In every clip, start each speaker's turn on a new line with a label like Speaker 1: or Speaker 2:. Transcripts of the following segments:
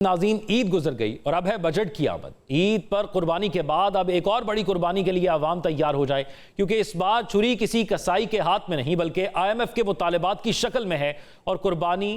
Speaker 1: नाज़रीन, ईद गुजर गई और अब है बजट की आमद। ईद पर कुर्बानी के बाद अब एक और बड़ी कुर्बानी के लिए आवाम तैयार हो जाए, क्योंकि इस बार छुरी किसी कसाई के हाथ में नहीं बल्कि IMF के मुतालबात की शक्ल में है और कुर्बानी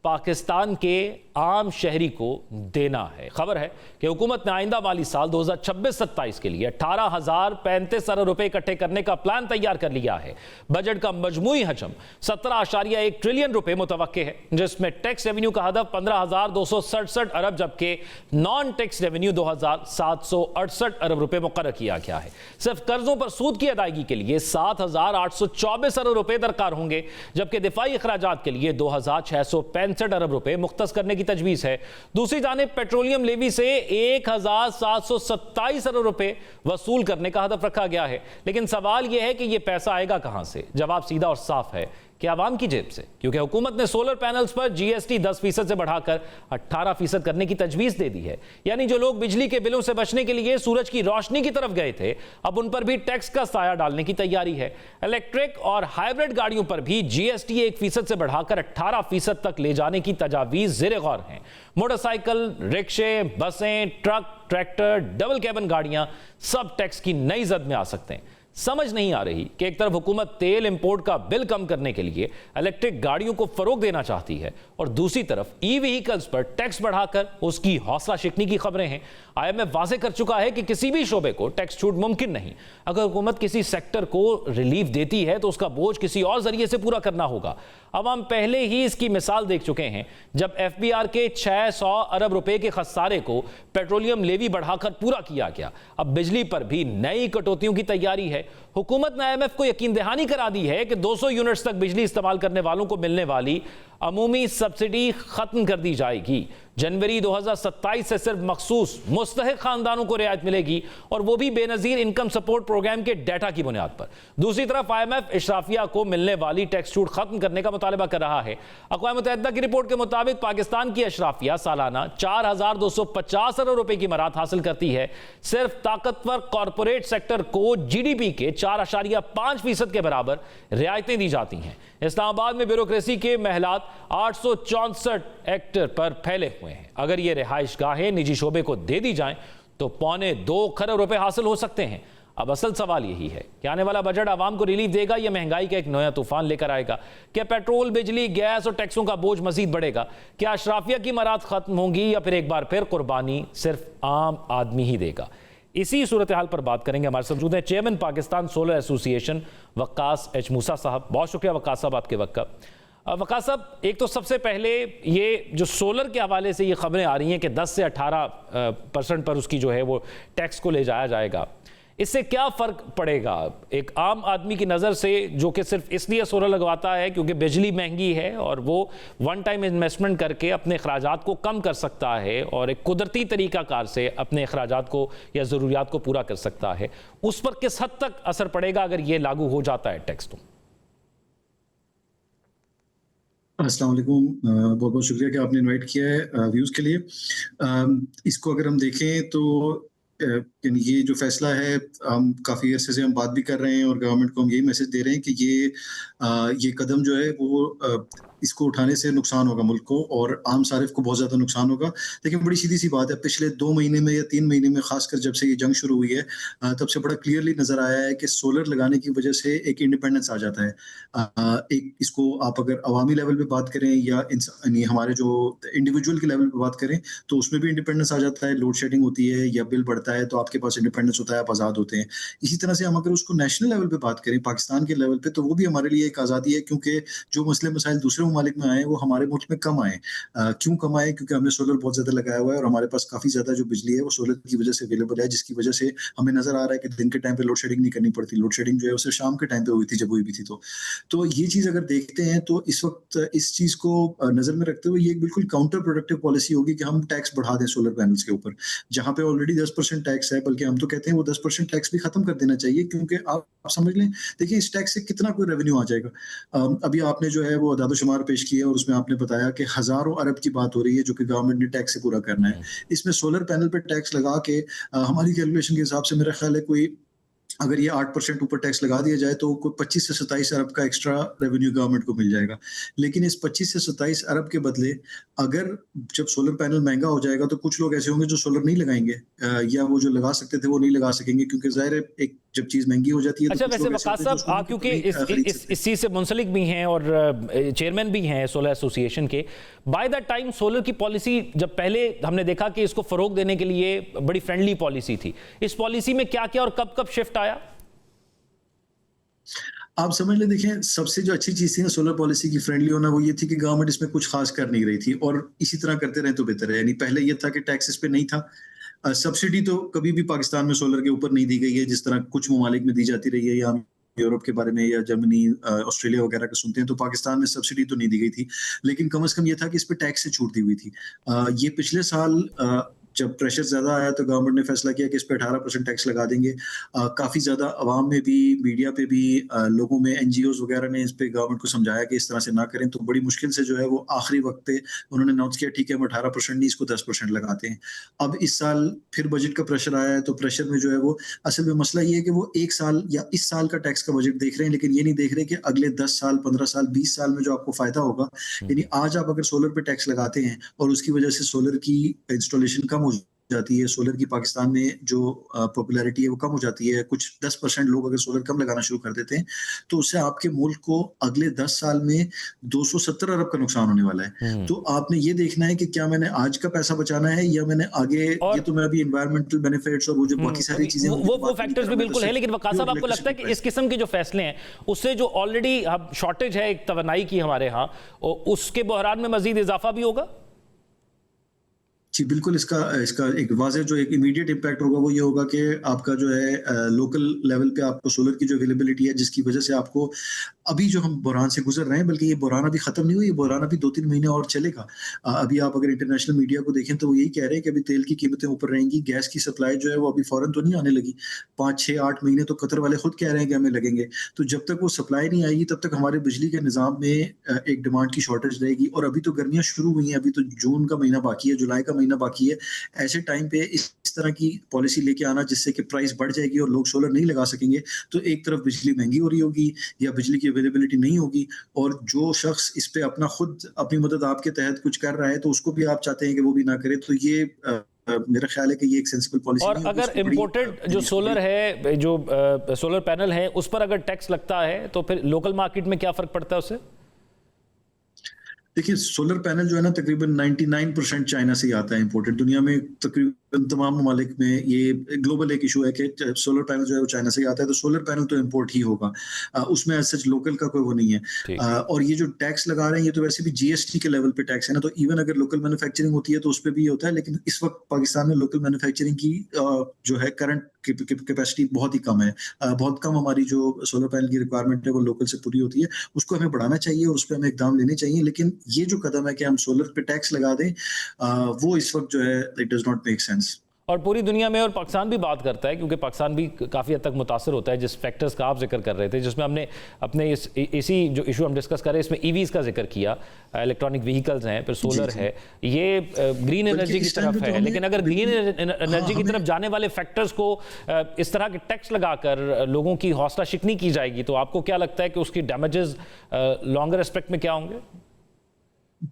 Speaker 1: पाकिस्तान के आम शहरी को देना है। खबर है कि हुकूमत ने आइंदा माली साल 2026-27 के लिए 18,035 अरब रुपए इकट्ठे करने का प्लान तैयार कर लिया है। बजट का मजमूई हजम 17.1 ट्रिलियन रुपए मुतवक्के है, जिसमें टैक्स रेवेन्यू का हदफ 15,267 अरब जबकि नॉन टैक्स रेवेन्यू 2,768 अरब रुपए मुकर्रर किया गया है। सिर्फ कर्जों पर सूद की अदायगी के लिए 7,824 अरब रुपए दरकार होंगे, जबकि दिफाई अखराजात के लिए 2,665 अरब रुपए मुख्तस करने की तजवीज है। दूसरी जानिब पेट्रोलियम लेवी से 1,727 अरब रुपए वसूल करने का हदफ रखा गया है। लेकिन सवाल यह है कि यह पैसा आएगा कहां से? जवाब सीधा और साफ है कि आवाम की जेब से, क्योंकि हुकूमत ने सोलर पैनल्स पर GST 10% से बढ़ाकर 18% करने की तजवीज दे दी है। यानी जो लोग बिजली के बिलों से बचने के लिए सूरज की रोशनी की तरफ गए थे, अब उन पर भी टैक्स का साया डालने की तैयारी है। इलेक्ट्रिक और हाइब्रिड गाड़ियों पर भी GST 1% से बढ़ाकर 18% तक ले जाने की तजावीज ज़ेरे गौर हैं। मोटरसाइकिल, रिक्शे, बसें, ट्रक, ट्रैक्टर, डबल कैबिन गाड़ियां सब टैक्स की नई जद में आ सकते हैं। समझ नहीं आ रही कि एक तरफ हुकूमत तेल इंपोर्ट का बिल कम करने के लिए इलेक्ट्रिक गाड़ियों को फरोग देना चाहती है और दूसरी तरफ ई-व्हीकल्स पर टैक्स बढ़ाकर उसकी हौसला शिकनी की खबरें हैं। IMF वाजे कर चुका है कि किसी भी शोबे को टैक्स छूट मुमकिन नहीं। अगर हुकूमत किसी सेक्टर को रिलीफ देती है तो उसका बोझ किसी और जरिए से पूरा करना होगा। अब हम पहले ही इसकी मिसाल देख चुके हैं, जब FBR के 600 अरब रुपए के खसारे को पेट्रोलियम लेवी बढ़ाकर पूरा किया गया। अब बिजली पर भी नई कटौतियों की तैयारी है। हुकूमत ने IMF को यकीन दहानी करा दी है कि 200 यूनिट्स तक बिजली इस्तेमाल करने वालों को मिलने वाली अमूमी सब्सिडी खत्म कर दी जाएगी। जनवरी 2027 से सिर्फ मखसूस मुस्तहिक खानदानों को रियायत मिलेगी, और वो भी बेनजीर इनकम सपोर्ट प्रोग्राम के डाटा की बुनियाद पर। दूसरी तरफ IMF इशराफिया को मिलने वाली टैक्स छूट खत्म करने का मुतालबा कर रहा है। अक़वाम मुत्तहिदा की रिपोर्ट के मुताबिक पाकिस्तान की अशराफिया सालाना 4,250 अरब रुपए की मरात हासिल करती है। सिर्फ ताकतवर कॉरपोरेट सेक्टर को GDP के 4.5% के बराबर रियायतें दी जाती हैं। इस्लामाबाद में ब्यूरोक्रेसी के महलात 864 हेक्टेयर पर फैले हुए हैं। अगर ये रिहाइश गाहें निजी शोबे को दे दी जाएं तो 2.25 खरब रुपए हासिल हो सकते हैं। अब असल सवाल यही है कि आने वाला बजट आवाम को रिलीफ देगा या महंगाई का एक नया तूफान लेकर आएगा? क्या पेट्रोल, बिजली, गैस और टैक्सों का बोझ मजीद बढ़ेगा? क्या अशराफिया की मरात खत्म होंगी या फिर एक बार फिर कुर्बानी सिर्फ आम आदमी ही देगा? इसी सूरत हाल पर बात करेंगे। हमारे साथ मौजूद हैं chairman Pakistan solar association Waqas H Musa साहब। बहुत शुक्रिया वक्कास साहब आपके वक्त का। वक्कास साहब, एक तो सबसे पहले ये जो सोलर के हवाले से ये खबरें आ रही हैं कि 10 से 18% पर उसकी जो है वो टैक्स को ले जाया जाएगा, इससे क्या फ़र्क पड़ेगा एक आम आदमी की नज़र से, जो कि सिर्फ इसलिए सोलर लगवाता है क्योंकि बिजली महंगी है और वो वन टाइम इन्वेस्टमेंट करके अपने अखराजात को कम कर सकता है और एक कुदरती तरीक़ाकार से अपने अखराजात को या ज़रूरियात को पूरा कर सकता है, उस पर किस हद तक असर पड़ेगा अगर ये लागू हो जाता है टैक्स? तो
Speaker 2: अस्सलाम वालेकुम, बहुत बहुत शुक्रिया कि आपने इनवाइट किया है व्यूज़ के लिए। इसको अगर हम देखें तो यानी ये जो फैसला है, हम काफ़ी अरसे से हम बात भी कर रहे हैं और गवर्नमेंट को हम यही मैसेज दे रहे हैं कि ये कदम जो है वो इसको उठाने से नुकसान होगा मुल्क को और आम सारिफ को बहुत ज़्यादा नुकसान होगा। लेकिन बड़ी सीधी सी बात है, पिछले 2 महीने में या 3 महीने में खासकर जब से ये जंग शुरू हुई है, तब से बड़ा क्लियरली नज़र आया है कि सोलर लगाने की वजह से एक इंडिपेंडेंस आ जाता है। एक इसको आप अगर अवामी लेवल पे बात करें या यानी हमारे जो इंडिविजुअल के लेवल पे बात करें तो उसमें भी इंडिपेंडेंस आ जाता है। लोड शेडिंग होती है या बिल बढ़ता है तो आपके पास इंडिपेंडेंस होता है, आप आज़ाद होते हैं। इसी तरह से हम अगर उसको नेशनल लेवल पे बात करें, पाकिस्तान के लेवल पे, तो वो भी हमारे लिए एक आज़ादी है, क्योंकि जो मसले मसाइल दूसरे ममालिक में आए वो हमारे मुल्क में कम आए। क्यों कम आए? क्योंकि हमने सोलर बहुत ज़्यादा लगाया हुआ है और हमारे पास काफ़ी ज़्यादा जो बिजली है वो सोलर की वजह से अवेलेबल है, जिसकी वजह से हमें नज़र आ रहा है कि दिन के टाइम पे लोड शेडिंग नहीं करनी पड़ती। लोड शेडिंग जो है उसे शाम के टाइम पे हुई थी, जब हुई भी थी। तो ये चीज़ अगर देखते हैं तो इस वक्त इस चीज़ को नज़र में रखते हुए ये एक बिल्कुल काउंटर प्रोडक्टिव पॉलिसी होगी कि हम टैक्स बढ़ा दें सोलर पैनल्स के ऊपर, जहाँ पे ऑलरेडी 10% टैक्स है। बल्कि हम तो कहते हैं वो 10% टैक्स भी खत्म कर देना चाहिए, क्योंकि आप समझ लें, देखिए इस टैक्स से कितना कोई रेवेन्यू आ जाएगा। अभी आपने जो है वो अदाद-ओ-शुमार पेश किए और उसमें आपने बताया कि हज़ारों अरब की बात हो रही है जो कि गवर्नमेंट ने टैक्स से पूरा करना है। इसमें सोलर पैनल पे टैक्स लगा के हमारी कैलकुलेशन के हिसाब से मेरा ख्याल है कोई अगर ये 8% ऊपर टैक्स लगा दिया जाए तो कोई 25 से 27 अरब का एक्स्ट्रा रेवेन्यू गवर्नमेंट को मिल जाएगा। लेकिन इस 25 से 27 अरब के बदले अगर जब सोलर पैनल महँगा हो जाएगा तो कुछ लोग ऐसे होंगे जो सोलर नहीं लगाएँगे, या वो जो लगा सकते थे वो नहीं लगा सकेंगे, क्योंकि ज़ाहिर है एक जब चीज़ महँगी हो जाती है तो
Speaker 1: अच्छा,
Speaker 2: कुछ
Speaker 1: वैसे
Speaker 2: लोग ऐसे
Speaker 1: वक़ास
Speaker 2: होते हैं जो
Speaker 1: साहब, आप
Speaker 2: सोलर को
Speaker 1: क्योंकि
Speaker 2: नहीं खरीद सकते।
Speaker 1: इस चीज़ से मुंसलिक भी हैं और चेयरमैन भी हैं सोलर एसोसिएशन के, बाय द टाइम सोलर की पॉलिसी जब पहले हमने देखा कि इसको फ़रोग़ देने के लिए बड़ी फ्रेंडली पॉलिसी थी, इस पॉलिसी में क्या-क्या और कब-कब शिफ्ट आया?
Speaker 2: आप समझ लें, देखें, सबसे जो अच्छी चीज़ थी ना सोलर पॉलिसी की फ्रेंडली होना, वो ये थी कि गवर्नमेंट इसमें कुछ खास कर नहीं रही थी और इसी तरह करते रहे तो बेहतर है। यानी पहले ये था कि टैक्स इस पे नहीं था। सब्सिडी तो कभी भी पाकिस्तान में सोलर के ऊपर नहीं दी गई है, जिस तरह कुछ ममालिक में दी जाती रही है, या हम यूरोप के बारे में या जर्मनी, ऑस्ट्रेलिया वगैरह का सुनते हैं, तो पाकिस्तान में सब्सिडी तो नहीं दी गई थी। लेकिन कम से कम ये था कि इस पे टैक्स से छूट दी हुई थी। ये पिछले साल जब प्रेशर ज़्यादा आया तो गवर्नमेंट ने फैसला किया कि इस पे 18% टैक्स लगा देंगे। काफ़ी ज़्यादा अवाम में भी, मीडिया पे भी, लोगों में, एनजीओज़ वगैरह ने इस पे गवर्नमेंट को समझाया कि इस तरह से ना करें, तो बड़ी मुश्किल से जो है वो आखिरी वक्त पे उन्होंने अनाउंस किया, ठीक है हम 18% नहीं, इसको 10% लगाते हैं। अब इस साल फिर बजट का प्रेशर आया है, तो प्रेशर में जो है वो असल में मसला ये है कि वो 1 साल या इस साल का टैक्स का बजट देख रहे हैं, लेकिन ये नहीं देख रहे कि अगले 10 साल, 15 साल, 20 साल में जो आपको फ़ायदा होगा। यानी आज आप अगर सोलर पे टैक्स लगाते हैं और उसकी वजह से सोलर की इंस्टॉलेशन कम हो जाती है, सोलर की पाकिस्तान में जो पॉपुलैरिटी है वो कम हो जाती है, कुछ 10% लोग अगर सोलर कम लगाना शुरू कर देते हैं, तो उससे आपके मुल्क को अगले 10 साल में 270 अरब का नुकसान होने वाला है। तो आपने ये देखना है कि क्या मैंने आज का पैसा बचाना है या मैंने आगे,
Speaker 1: और
Speaker 2: ये तो मैं अभी एनवायरमेंटल बेनिफिट्स और वो जो बाकी सारी चीजें
Speaker 1: वो
Speaker 2: उनकी
Speaker 1: वो
Speaker 2: तो
Speaker 1: वो
Speaker 2: बात नहीं
Speaker 1: फैक्टर्स
Speaker 2: कर
Speaker 1: भी
Speaker 2: रहा, मैं
Speaker 1: बिल्कुल
Speaker 2: तो
Speaker 1: है,
Speaker 2: सिर्फ
Speaker 1: लेकिन वक़ास
Speaker 2: प्योर
Speaker 1: साहब, आपको लगता है कि
Speaker 2: इलेक्ट्रिसिटी
Speaker 1: इस किस्म के जो फैसले हैं, उससे जो ऑलरेडी अब शॉर्टेज है एक तवानाई की हमारे यहाँ, उसके बहरान में मज़ीद इज़ाफ़ा भी होगा?
Speaker 2: जी, बिल्कुल, इसका इसका एक वाज़ेह जो एक इमीडिएट इम्पैक्ट होगा वो ये होगा कि आपका जो है लोकल लेवल पे आपको सोलर की जो अवेलेबिलिटी है, जिसकी वज़ह से आपको अभी जो हम बुरहान से गुज़र रहे हैं, बल्कि ये बुरहान अभी ख़त्म नहीं हुई, ये बुरहान अभी 2-3 महीने और चलेगा। अभी आप अगर इंटरनेशनल मीडिया को देखें तो वो यही कह रहे हैं कि अभी तेल की कीमतें ऊपर रहेंगी, गैस की सप्लाई जो है वो अभी फ़ौरन तो नहीं आने लगी। 5, 6, 8 महीने तो कतर वाले खुद कह रहे हैं कि हमें लगेंगे। तो जब तक वो सप्लाई नहीं आएगी तब तक हमारे बिजली के निज़ाम में एक डिमांड की शॉर्टेज रहेगी, और अभी तो गर्मियाँ शुरू हुई हैं, अभी तो जून का महीना बाकी है, जुलाई का महीना बाकी है। ऐसे टाइम पे इस तरह की पॉलिसी लेके आना जिससे कि प्राइस बढ़ जाएगी और लोग सोलर नहीं लगा सकेंगे, तो एक तरफ बिजली महँगी हो रही होगी या बिजली की अवेलेबिलिटी नहीं होगी, और जो शख्स इस पे अपना खुद अपनी मदद आपके तहत कुछ कर रहा है, तो उसको भी आप चाहते हैं कि वो भी ना करे। तो ये मेरा ख्याल है कि ये एक सेंसिबल पॉलिसी
Speaker 1: और
Speaker 2: नहीं होगी,
Speaker 1: अगर
Speaker 2: इसको बड़ी
Speaker 1: इम्पोर्टेड जो
Speaker 2: यानी इसको
Speaker 1: सोलर
Speaker 2: बड़ी
Speaker 1: है, जो सोलर पैनल है, उस पर अगर टैक्स लगता है तो फिर लोकल मार्केट में क्या फ़र्क पड़ता है उससे?
Speaker 2: देखिए, सोलर पैनल जो है ना तकरीबन 99% चाइना से ही आता है इंपोर्टेड। दुनिया में तकरीबन तमाम ममालिक में ये ग्लोबल एक इशू है कि सोलर पैनल जो है वो चाइना से ही आता है, तो सोलर पैनल तो इंपोर्ट ही होगा। उसमें एज़ सच लोकल का कोई वो नहीं है।
Speaker 1: ठीक।
Speaker 2: और ये जो टैक्स लगा रहे हैं, ये तो वैसे भी जीएसटी के लेवल पे टैक्स है ना, तो इवन अगर लोकल मैन्युफैक्चरिंग होती है तो उस पे भी ये होता है, लेकिन इस वक्त पाकिस्तान में लोकल मैन्युफैक्चरिंग की जो है करंट कैपेसिटी बहुत ही कम है। बहुत कम हमारी जो सोलर पैनल की रिक्वायरमेंट है वो लोकल से पूरी होती है। उसको हमें बढ़ाना चाहिए और उस पे हमें इकदाम लेने चाहिए, लेकिन ये जो कदम है कि हम सोलर पे टैक्स लगा दें, वो इस वक्त जो है it does not make sense.
Speaker 1: और पूरी दुनिया में, और पाकिस्तान भी बात करता है, क्योंकि पाकिस्तान भी काफ़ी हद तक मुतासर होता है, जिस फैक्टर्स का आप जिक्र कर रहे थे, जिसमें हमने अपने इसी जो इशू हम डिस्कस कर रहे हैं इसमें ईवीज़ का जिक्र किया, इलेक्ट्रॉनिक व्हीकल्स हैं, फिर सोलर है, ये ग्रीन एनर्जी की तरफ है, लेकिन अगर ग्रीन एनर्जी की तरफ जाने वाले फैक्टर्स को इस तरह के टैक्स लगाकर लोगों की हौसला शिकनी की जाएगी, तो आपको क्या लगता है कि उसकी डैमेजेस लॉन्गर एस्पेक्ट में क्या होंगे?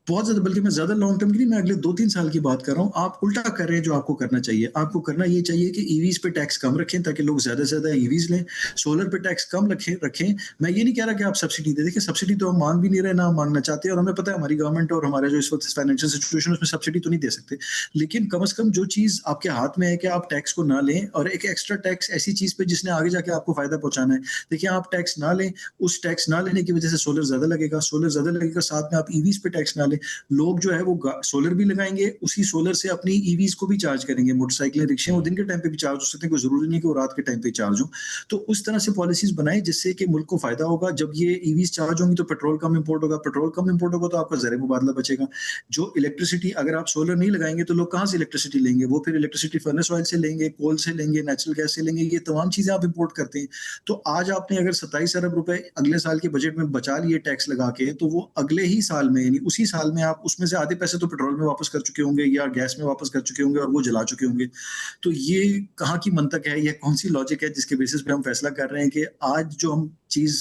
Speaker 2: बहुत ज़्यादा, बल्कि मैं ज़्यादा लॉन्ग टर्म की नहीं, मैं अगले 2-3 साल की बात कर रहा हूँ। आप उल्टा कर रहे हैं जो आपको करना चाहिए। आपको करना ये चाहिए कि ईवीज़ पे टैक्स कम रखें ताकि लोग ज़्यादा से ज़्यादा ईवीज़ लें। सोलर पे टैक्स कम रखें। मैं ये नहीं कह रहा कि आप सब्सिडी दें। देखिए, सब्सिडी तो हम माँग भी नहीं रहे, ना हम माँगना चाहते हैं, और हमें पता है हमारी गवर्नमेंट और हमारा जो इस वक्त फाइनेंशियल सिचुएशन है उसमें सब्सिडी तो नहीं दे सकते। लेकिन कम से कम जो चीज़ आपके हाथ में है कि आप टैक्स को ना लें, और एक एक्स्ट्रा टैक्स ऐसी चीज़ पे जिसने आगे जाके आपको फ़ायदा पहुँचाना है। देखिए, आप टैक्स ना लें, उस टैक्स ना लेने की वजह से सोलर ज़्यादा लगेगा, साथ में आप ईवीज़ पे टैक्स ना लें। लोग जो है वो सोलर भी लगाएंगे, उसी सोलर से अपनी ईवीज को भी चार्ज करेंगे। मोटरसाइकिलें, रिक्शे वो दिन के टाइम पे भी चार्ज हो सकते हैं, कोई जरूरी नहीं कि वो रात के टाइम पे चार्ज हो। तो उस तरह से पॉलिसीज बनाए जिससे कि मुल्क को फायदा होगा। जब ये ईवीज चार्ज होंगी तो पेट्रोल कम इंपोर्ट होगा, तो आपका ज़र मुबादला बचेगा। जो इलेक्ट्रिसिटी, अगर आप सोलर नहीं लगाएंगे तो लोग कहाँ से इलेक्ट्रिसिटी लेंगे? वो फिर इलेक्ट्रिसिटी फर्नेस ऑयल से लेंगे, कोल से लेंगे, नेचुरल गैस से लेंगे, ये तमाम चीजें आप इंपोर्ट करते हैं। तो आज आपने अगर 27 अरब रुपए अगले साल के बजट में बचा लिए टैक्स लगा के, तो वो अगले ही साल में, यानी उसी साल में आप उसमें से आधे पैसे तो पेट्रोल में वापस कर चुके होंगे या गैस में वापस कर चुके होंगे और वो जला चुके होंगे। तो ये कहाँ की मंतक है, यह कौन सी लॉजिक है जिसके बेसिस पे हम फैसला कर रहे हैं कि आज जो हम चीज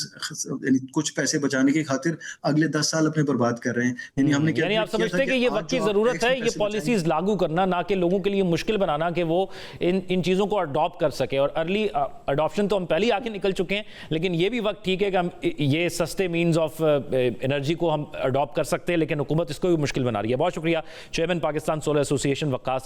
Speaker 2: यानी कुछ पैसे बचाने की खातिर अगले 10 साल अपने बर्बाद कर रहे हैं। यानी हमने
Speaker 1: यानी आप समझते हैं कि ये वक्त की जरूरत है ये पॉलिसीज लागू करना, ना कि लोगों के लिए मुश्किल बनाना कि वो इन चीजों को अडॉप्ट कर सके। और अर्ली अडॉप्शन तो हम पहले ही आगे निकल चुके हैं, लेकिन ये भी वक्त ठीक है कि हम ये सस्ते मीन्स ऑफ एनर्जी को हम अडॉप्ट कर सकते हैं, लेकिन हुकूमत इसको भी मुश्किल बना रही है। बहुत शुक्रिया चेयरमैन पाकिस्तान सोलर एसोसिएशन वक्कास